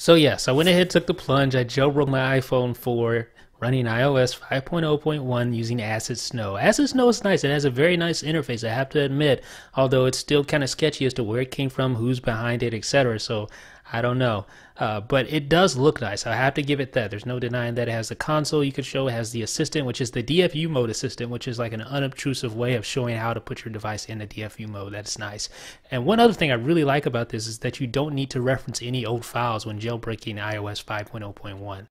So yes, I went ahead and took the plunge. I jailbroke my iPhone 4 running iOS 5.0.1 using Ac1dSn0w. Ac1dSn0w is nice. It has a very nice interface, I have to admit, although it's still kind of sketchy as to where it came from, who's behind it, etc. So I don't know. But it does look nice. I have to give it that. There's no denying that. It has the console you could show. It has the assistant, which is the DFU Mode assistant, which is like an unobtrusive way of showing how to put your device in the DFU mode. That's nice. And one other thing I really like about this is that you don't need to reference any old files when jailbreaking iOS 5.0.1.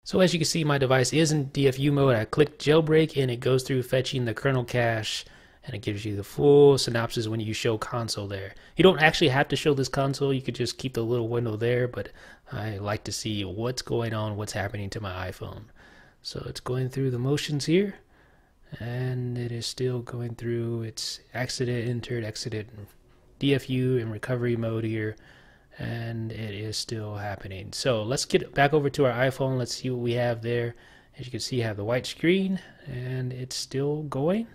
So as you can see, my device is in DFU mode. I click jailbreak and it goes through fetching the kernel cache, and it gives you the full synopsis when you show console there. You don't actually have to show this console. You could just keep the little window there, but I like to see what's going on, what's happening to my iPhone. So it's going through the motions here, and it is still going through. It's exited, entered, exited, DFU and recovery mode here, and it is still happening. So let's get back over to our iPhone. Let's see what we have there. As you can see, I have the white screen, and it's still going.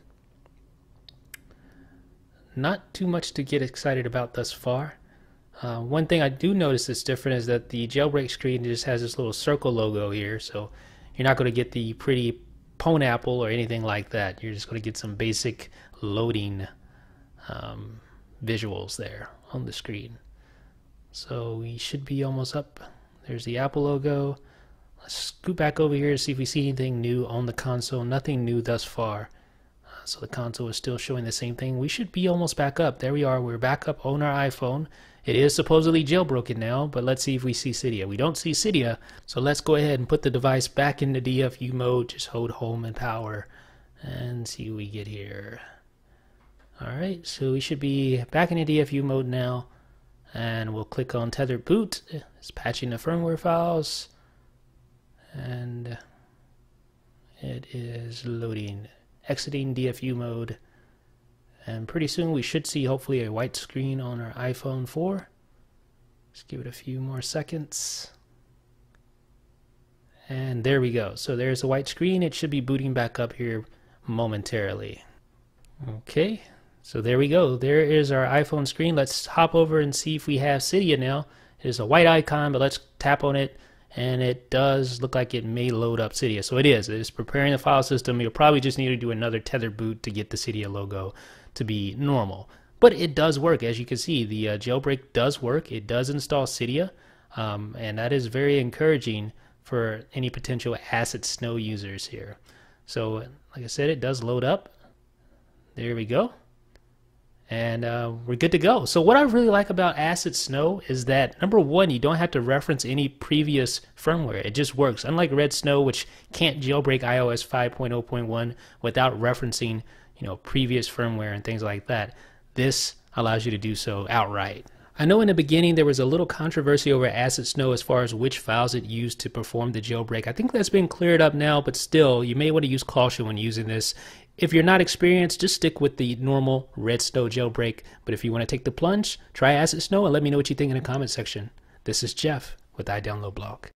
Not too much to get excited about thus far. One thing I do notice that's different is that the jailbreak screen just has this little circle logo here, so you're not going to get the pretty pineapple or anything like that. You're just going to get some basic loading visuals there on the screen. So we should be almost up. There's the Apple logo. Let's scoot back over here to see if we see anything new on the console. Nothing new thus far. So the console is still showing the same thing. We should be almost back up. There we are. We're back up on our iPhone. It is supposedly jailbroken now, but let's see if we see Cydia. We don't see Cydia, so let's go ahead and put the device back into DFU mode. Just hold home and power and see what we get here. Alright, so we should be back into DFU mode now, and we'll click on Tethered Boot. It's patching the firmware files, and it is loading. Exiting DFU mode, and pretty soon we should see hopefully a white screen on our iPhone 4. Just give it a few more seconds, and there we go. So there's a white screen. It should be booting back up here momentarily. Okay, so there we go. There is our iPhone screen. Let's hop over and see if we have Cydia now. It is a white icon, but let's tap on it, and it does look like it may load up Cydia. So it is. It's preparing the file system. You'll probably just need to do another Tethered Boot to get the Cydia logo to be normal. But it does work. As you can see, the jailbreak does work. It does install Cydia, and that is very encouraging for any potential Ac1dSn0w users here. So like I said, it does load up. There we go. And we're good to go. So what I really like about Ac1dSn0w is that, number one, you don't have to reference any previous firmware. It just works. Unlike RedSn0w, which can't jailbreak iOS 5.0.1 without referencing, previous firmware and things like that. This allows you to do so outright. I know in the beginning there was a little controversy over Ac1dSn0w as far as which files it used to perform the jailbreak. I think that's been cleared up now, but still, you may want to use caution when using this. If you're not experienced, just stick with the normal RedSn0w jailbreak. But if you want to take the plunge, try Ac1dSn0w and let me know what you think in the comment section. This is Jeff with iDownloadBlog.